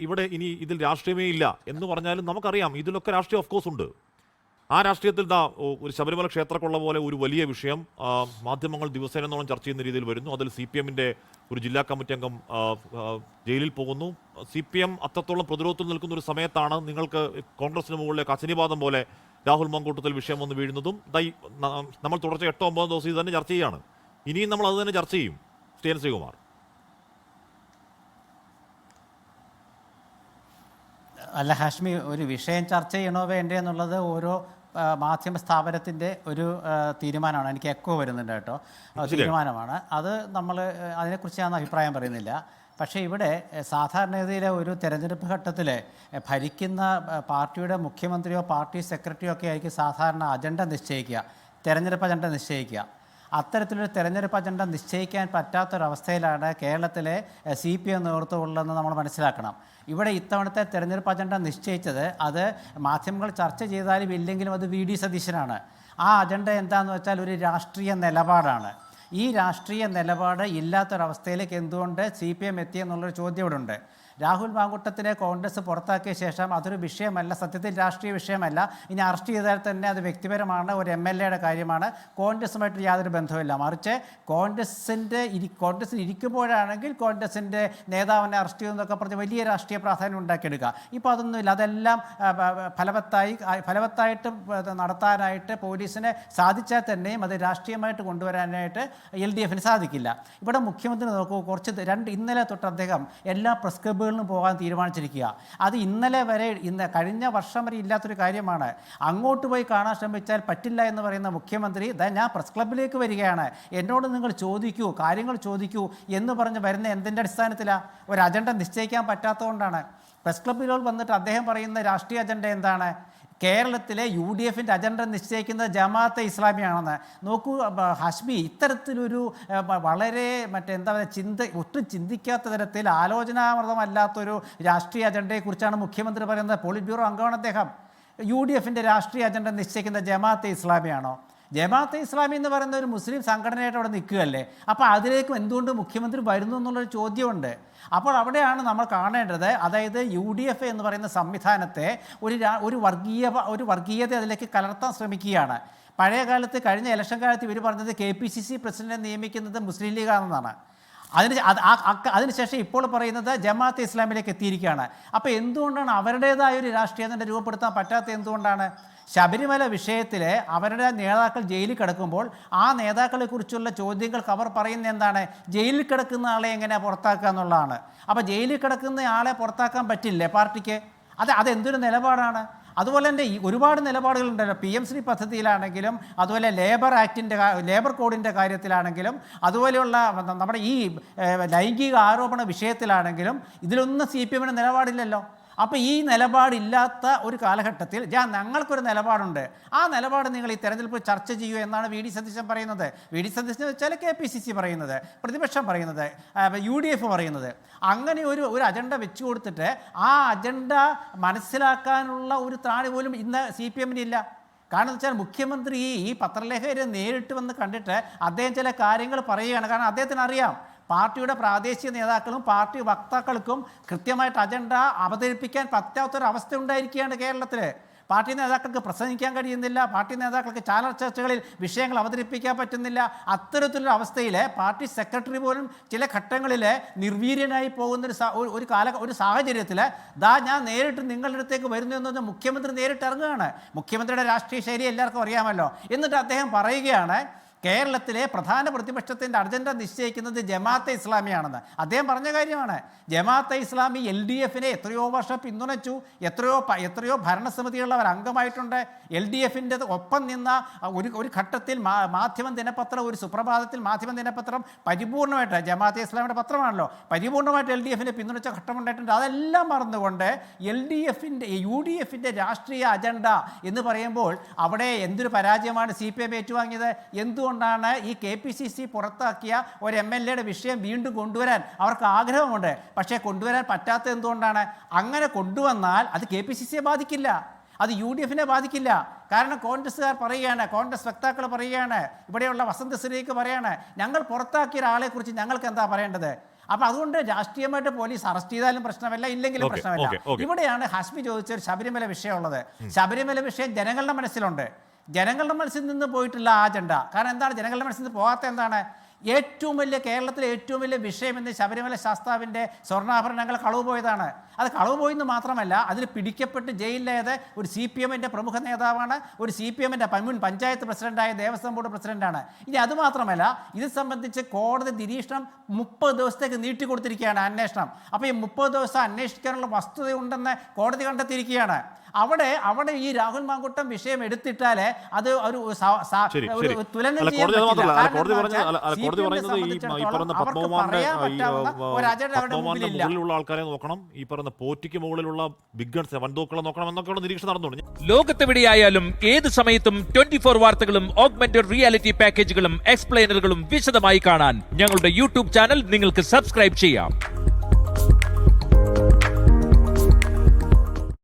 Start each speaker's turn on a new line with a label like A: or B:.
A: ഇവിടെ ഇനി ഇതിൽ രാഷ്ട്രീയമേ ഇല്ല എന്ന് പറഞ്ഞാലും നമുക്കറിയാം ഇതിലൊക്കെ രാഷ്ട്രീയം ഓഫ് കോഴ്സ് ഉണ്ട്. ആ രാഷ്ട്രീയത്തിൽ ഒരു ശബരിമല ക്ഷേത്രക്കൊള്ള പോലെ ഒരു വലിയ വിഷയം മാധ്യമങ്ങൾ ദിവസേനോളം ചർച്ച ചെയ്യുന്ന രീതിയിൽ വരുന്നു. അതിൽ CPM-ന്റെ ഒരു ജില്ലാ കമ്മിറ്റി അംഗം ജയിലിൽ പോകുന്നു. CPM അത്രത്തോളം പ്രതിരോധത്തിൽ നിൽക്കുന്ന ഒരു സമയത്താണ് നിങ്ങൾക്ക് കോൺഗ്രസിന് മുകളിലേക്ക് അശനിവാദം പോലെ രാഹുൽ മങ്കൂട്ടത്തിൽ വിഷയം വന്ന് വീഴുന്നതും. നമ്മൾ തുടർച്ച 8-9 ദിവസം ഇത് തന്നെ ചർച്ച ചെയ്യുകയാണ്. ഇനിയും നമ്മൾ അത് തന്നെ ചർച്ച ചെയ്യും. ശ്രീകുമാർ,
B: അല്ല ഹാഷ്മി, ഒരു വിഷയം ചർച്ച ചെയ്യണോ വേണ്ടേ എന്നുള്ളത് ഓരോ മാധ്യമ സ്ഥാപനത്തിൻ്റെ ഒരു തീരുമാനമാണ്. എനിക്ക് എക്കോ വരുന്നുണ്ട് കേട്ടോ, തീരുമാനമാണ് അത്. നമ്മൾ അതിനെക്കുറിച്ച് ഞാൻ അഭിപ്രായം പറയുന്നില്ല. പക്ഷേ ഇവിടെ സാധാരണഗതിയിലെ ഒരു തെരഞ്ഞെടുപ്പ് ഘട്ടത്തിൽ ഭരിക്കുന്ന പാർട്ടിയുടെ മുഖ്യമന്ത്രിയോ പാർട്ടി സെക്രട്ടറിയോ ഒക്കെ ആയിരിക്കും സാധാരണ അജണ്ട നിശ്ചയിക്കുക, തെരഞ്ഞെടുപ്പ് അജണ്ട നിശ്ചയിക്കുക. അത്തരത്തിലൊരു തെരഞ്ഞെടുപ്പ് അജണ്ട നിശ്ചയിക്കാൻ പറ്റാത്തൊരവസ്ഥയിലാണ് കേരളത്തിലെ CPM നേതൃത്വമുള്ളതെന്ന് നമ്മൾ മനസ്സിലാക്കണം. ഇവിടെ ഇത്തവണത്തെ തെരഞ്ഞെടുപ്പ് അജണ്ട നിശ്ചയിച്ചത് അത് മാധ്യമങ്ങൾ ചർച്ച ചെയ്താലും ഇല്ലെങ്കിലും അത് VD സതീശനാണ്. ആ അജണ്ട എന്താണെന്ന് വെച്ചാൽ ഒരു രാഷ്ട്രീയ നിലപാടാണ്. ഈ രാഷ്ട്രീയ നിലപാട് ഇല്ലാത്തൊരവസ്ഥയിലേക്ക് എന്തുകൊണ്ട് CPM എത്തിയെന്നുള്ളൊരു ചോദ്യം ഇവിടെ ഉണ്ട്. രാഹുൽ മാങ്കൂട്ടത്തിനെ കോൺഗ്രസ് പുറത്താക്കിയ ശേഷം അതൊരു വിഷയമല്ല, സത്യത്തിൽ രാഷ്ട്രീയ വിഷയമല്ല. ഇനി അറസ്റ്റ് ചെയ്താൽ തന്നെ അത് വ്യക്തിപരമാണ്, ഒരു MLA-യുടെ കാര്യമാണ്, കോൺഗ്രസുമായിട്ട് യാതൊരു ബന്ധവുമില്ല. മറിച്ച് കോൺഗ്രസിന് ഇരിക്കുമ്പോഴാണെങ്കിൽ കോൺഗ്രസിൻ്റെ നേതാവിനെ അറസ്റ്റ് ചെയ്യുന്നതൊക്കെ പറഞ്ഞ് വലിയ രാഷ്ട്രീയ പ്രാധാന്യം ഉണ്ടാക്കിയെടുക്കുക. ഇപ്പോൾ അതൊന്നുമില്ല. അതെല്ലാം ഫലവത്തായിട്ട് നടത്താനായിട്ട് പോലീസിനെ സാധിച്ചാൽ തന്നെയും അത് രാഷ്ട്രീയമായിട്ട് കൊണ്ടുവരാനായിട്ട് LDF-ന് സാധിക്കില്ല. ഇവിടെ മുഖ്യമന്ത്രി നോക്കൂ, ഇന്നലെ തൊട്ട് അദ്ദേഹം എല്ലാ പ്രസ് ക്ലബ്ബുകളിലും പോകാൻ തീരുമാനിച്ചിരിക്കുക. അത് ഇന്നലെ വരെ കഴിഞ്ഞ വർഷം വരെ ഇല്ലാത്തൊരു കാര്യമാണ്. അങ്ങോട്ട് പോയി കാണാൻ ശ്രമിച്ചാൽ പറ്റില്ല എന്ന് പറയുന്ന മുഖ്യമന്ത്രി ഞാൻ പ്രസ് ക്ലബ്ബിലേക്ക് വരികയാണ്, എന്നോട് നിങ്ങൾ ചോദിക്കൂ, കാര്യങ്ങൾ ചോദിക്കൂ എന്ന് പറഞ്ഞ് വരുന്ന എന്തിൻ്റെ അടിസ്ഥാനത്തിലാണ്? ഒരു അജണ്ട നിശ്ചയിക്കാൻ പറ്റാത്തതുകൊണ്ടാണ്. പ്രസ് ക്ലബ്ബിലോൾ വന്നിട്ട് അദ്ദേഹം പറയുന്ന രാഷ്ട്രീയ അജണ്ട എന്താണ്? കേരളത്തിലെ UDF-ൻ്റെ അജണ്ട നിശ്ചയിക്കുന്നത് ജമാഅത്തെ ഇസ്ലാമിയാണെന്ന്. നോക്കൂ ഹാഷ്മി, ഇത്തരത്തിലൊരു വളരെ ഒട്ടും ചിന്തിക്കാത്ത തരത്തിൽ ആലോചനാമൃതമല്ലാത്തൊരു രാഷ്ട്രീയ അജണ്ടയെക്കുറിച്ചാണ് മുഖ്യമന്ത്രി പറയുന്നത്. പോളിറ്റ് ബ്യൂറോ അംഗമാണ് അദ്ദേഹം. UDF-ൻ്റെ രാഷ്ട്രീയ അജണ്ട നിശ്ചയിക്കുന്നത് ജമാഅത്തെ ഇസ്ലാമിയാണോ? ജമാഅത്തെ ഇസ്ലാമി എന്ന് പറയുന്ന ഒരു മുസ്ലിം സംഘടനയായിട്ട് അവിടെ നിൽക്കുകയല്ലേ. അപ്പോൾ അതിലേക്കും എന്തുകൊണ്ട് മുഖ്യമന്ത്രി വരുന്നു എന്നുള്ളൊരു ചോദ്യമുണ്ട്. അപ്പോൾ അവിടെയാണ് നമ്മൾ കാണേണ്ടത്. അതായത് UDF എന്ന് പറയുന്ന സംവിധാനത്തെ ഒരു വർഗീയത അതിലേക്ക് കലർത്താൻ ശ്രമിക്കുകയാണ്. പഴയ കാലത്ത് കഴിഞ്ഞ ഇലക്ഷൻ കാലത്ത് ഇവർ പറഞ്ഞത് KPCC പ്രസിഡന്റിനെ നിയമിക്കുന്നത് മുസ്ലിം ലീഗാണെന്നാണ്. അതിനുശേഷം ഇപ്പോൾ പറയുന്നത് ജമാഅത്തെ ഇസ്ലാമിലേക്ക് എത്തിയിരിക്കുകയാണ്. അപ്പോൾ എന്തുകൊണ്ടാണ് അവരുടേതായ ഒരു രാഷ്ട്രീയം തന്നെ രൂപപ്പെടുത്താൻ പറ്റാത്തത്? എന്തുകൊണ്ടാണ്? ശബരിമല വിഷയത്തിൽ അവരുടെ നേതാക്കൾ ജയിലിൽ കിടക്കുമ്പോൾ ആ നേതാക്കളെക്കുറിച്ചുള്ള ചോദ്യങ്ങൾക്ക് അവർ പറയുന്നത് എന്താണ്? ജയിലിൽ കിടക്കുന്ന ആളെ എങ്ങനെ പുറത്താക്കുക എന്നുള്ളതാണ്. അപ്പോൾ ജയിലിൽ കിടക്കുന്ന ആളെ പുറത്താക്കാൻ പറ്റില്ലേ പാർട്ടിക്ക്? അതെന്തൊരു നിലപാടാണ്? അതുപോലെ തന്നെ ഒരുപാട് നിലപാടുകളുണ്ടല്ലോ. PM-ശ്രീ പദ്ധതിയിലാണെങ്കിലും, അതുപോലെ ലേബർ കോഡിൻ്റെ കാര്യത്തിലാണെങ്കിലും, അതുപോലെയുള്ള നമ്മുടെ ഈ ലൈംഗിക ആരോപണ വിഷയത്തിലാണെങ്കിലും ഇതിലൊന്നും CPM-ന് നിലപാടില്ലല്ലോ. അപ്പോൾ ഈ നിലപാടില്ലാത്ത ഒരു കാലഘട്ടത്തിൽ ഞങ്ങൾക്കൊരു നിലപാടുണ്ട്, ആ നിലപാട് നിങ്ങൾ ഈ തെരഞ്ഞെടുപ്പ് ചർച്ച ചെയ്യൂ എന്നാണ് VD സതീശൻ പറയുന്നത്. VD സതീശൻ വെച്ചാൽ KPCC പറയുന്നത്, പ്രതിപക്ഷം പറയുന്നത്, UDF പറയുന്നത്. അങ്ങനെ ഒരു അജണ്ട വെച്ചു കൊടുത്തിട്ട് ആ അജണ്ട മനസ്സിലാക്കാനുള്ള ഒരു ത്രാണി പോലും ഇന്ന് CPM-ന് ഇല്ല. കാരണം വെച്ചാൽ മുഖ്യമന്ത്രി ഈ പത്രലേഖകരെ നേരിട്ട് വന്ന് കണ്ടിട്ട് അദ്ദേഹം ചില കാര്യങ്ങൾ പറയുകയാണ്. കാരണം അദ്ദേഹത്തിന് അറിയാം പാർട്ടിയുടെ പ്രാദേശിക നേതാക്കളും പാർട്ടി വക്താക്കൾക്കും കൃത്യമായിട്ട് അജണ്ട അവതരിപ്പിക്കാൻ പറ്റാത്തൊരവസ്ഥ ഉണ്ടായിരിക്കുകയാണ് കേരളത്തിൽ. പാർട്ടി നേതാക്കൾക്ക് പ്രസംഗിക്കാൻ കഴിയുന്നില്ല, പാർട്ടി നേതാക്കൾക്ക് ചാനൽ ചർച്ചകളിൽ വിഷയങ്ങൾ അവതരിപ്പിക്കാൻ പറ്റുന്നില്ല. അത്തരത്തിലൊരു അവസ്ഥയിൽ പാർട്ടി സെക്രട്ടറി പോലും ചില ഘട്ടങ്ങളിൽ നിർവീര്യനായി പോകുന്ന ഒരു സാഹചര്യത്തിൽ ഞാൻ നേരിട്ട് നിങ്ങളുടെ അടുത്തേക്ക് വരുന്നു എന്ന് പറഞ്ഞാൽ മുഖ്യമന്ത്രി നേരിട്ട് ഇറങ്ങുകയാണ്. മുഖ്യമന്ത്രിയുടെ രാഷ്ട്രീയ ശൈലി എല്ലാവർക്കും അറിയാമല്ലോ. എന്നിട്ട് അദ്ദേഹം പറയുകയാണ് കേരളത്തിലെ പ്രധാന പ്രതിപക്ഷത്തിൻ്റെ അജണ്ട നിശ്ചയിക്കുന്നത് ജമാഅത്തെ ഇസ്ലാമിയാണെന്ന്. അദ്ദേഹം പറഞ്ഞ കാര്യമാണ്. ജമാഅത്തെ ഇസ്ലാമി LDF-നെ എത്രയോ വർഷം പിന്തുണച്ചു, എത്രയോ ഭരണസമിതികളിൽ അവർ അംഗമായിട്ടുണ്ട്. LDF-ൻ്റെ ഒപ്പം നിന്ന ഒരു ഘട്ടത്തിൽ മാധ്യമം ദിനപത്രം, ഒരു സുപ്രഭാതത്തിൽ മാധ്യമം ദിനപത്രം പരിപൂർണമായിട്ട്, ജമാഅത്തെ ഇസ്ലാമിയുടെ പത്രമാണല്ലോ, പരിപൂർണമായിട്ട് LDF-നെ പിന്തുണച്ച ഘട്ടമുണ്ടായിട്ടുണ്ട്. അതെല്ലാം മറന്നുകൊണ്ട് UDF-ൻ്റെ രാഷ്ട്രീയ അജണ്ട എന്ന് പറയുമ്പോൾ അവിടെ എന്തൊരു പരാജയമാണ് CPM ഏറ്റുവാങ്ങിയത്. എന്തുകൊണ്ടാണ് ഈ KPCC പുറത്താക്കിയ ഒരു MLA-യുടെ വിഷയം വീണ്ടും കൊണ്ടുവരാൻ അവർക്ക് ആഗ്രഹമുണ്ട്, പക്ഷേ കൊണ്ടുവരാൻ പറ്റാത്തത് എന്തുകൊണ്ടാണ്? അങ്ങനെ കൊണ്ടുവന്നാൽ അത് KPCC-യെ ബാധിക്കില്ല, അത് UDF-നെ ബാധിക്കില്ല. കാരണം കോൺഗ്രസ്സുകാർ പറയുകയാണ്, കോൺഗ്രസ് വക്താക്കൾ പറയുകയാണ്, ഇവിടെയുള്ള വസന്തശ്രീക്ക് പറയാണ്, ഞങ്ങൾ പുറത്താക്കിയ ഒരാളെക്കുറിച്ച് ഞങ്ങൾക്ക് എന്താ പറയേണ്ടത്? അപ്പൊ അതുകൊണ്ട് രാഷ്ട്രീയമായിട്ട് പോലീസ് അറസ്റ്റ് ചെയ്താലും പ്രശ്നമല്ല, ഇല്ലെങ്കിലും പ്രശ്നമല്ല. ഇവിടെയാണ് ഹാഷ്മി ചോദിച്ച ഒരു ശബരിമല വിഷയമുള്ളത്. ശബരിമല വിഷയം ജനങ്ങളുടെ മനസ്സിലുണ്ട്. ജനങ്ങളുടെ മനസ്സിൽ നിന്ന് പോയിട്ടുള്ള ആ അജണ്ട. കാരണം എന്താണ് ജനങ്ങളുടെ മനസ്സിൽ നിന്ന് പോകാത്ത എന്താണ്? ഏറ്റവും വലിയ കേരളത്തിലെ ഏറ്റവും വലിയ വിഷയം എന്ന് ശബരിമല ശാസ്താവിൻ്റെ സ്വർണ്ണാഭരണങ്ങൾ കളവ് പോയതാണ്. അത് കളവ് പോയെന്ന് മാത്രമല്ല, അതിൽ പിടിക്കപ്പെട്ട് ജയിലിലായത് ഒരു CPM-ൻ്റെ പ്രമുഖ നേതാവാണ്, ഒരു CPM-ൻ്റെ മുൻ പഞ്ചായത്ത് പ്രസിഡന്റായ ദേവസ്വം ബോർഡ് പ്രസിഡന്റാണ്. ഇനി അതുമാത്രമല്ല, ഇത് സംബന്ധിച്ച് കോടതി നിരീക്ഷണം 30 ദിവസത്തേക്ക് നീട്ടിക്കൊടുത്തിരിക്കുകയാണ് അന്വേഷണം. അപ്പോൾ ഈ 30 ദിവസം അന്വേഷിക്കാനുള്ള വസ്തുതയുണ്ടെന്ന് കോടതി കണ്ടെത്തിയിരിക്കുകയാണ്. അവിടെ ഈ രാഹുൽ മാങ്കൂട്ടം വിഷയം എടുത്തിട്ടാലേ അത് ഒരു തുലനം ചെയ്യാൻ
A: മുകളിലുള്ള ആൾക്കാരെ നോക്കണം, ഈ പറയുന്ന പോറ്റിക്ക് മുകളിലുള്ള ബിഗ് ഗൺസ് വൻതോക്കളെ നോക്കണം എന്നൊക്കെയുള്ള നിരീക്ഷണം നടന്നുണ്ട്.
C: ലോകത്തെവിടെയായാലും ഏത് സമയത്തും 24 വാർത്തകളും ഓഗ്മെന്റഡ് റിയാലിറ്റി പാക്കേജുകളും എക്സ്പ്ലെയിനറുകളും വിശദമായി കാണാൻ ഞങ്ങളുടെ യൂട്യൂബ് ചാനൽ നിങ്ങൾക്ക് സബ്സ്ക്രൈബ് ചെയ്യാം.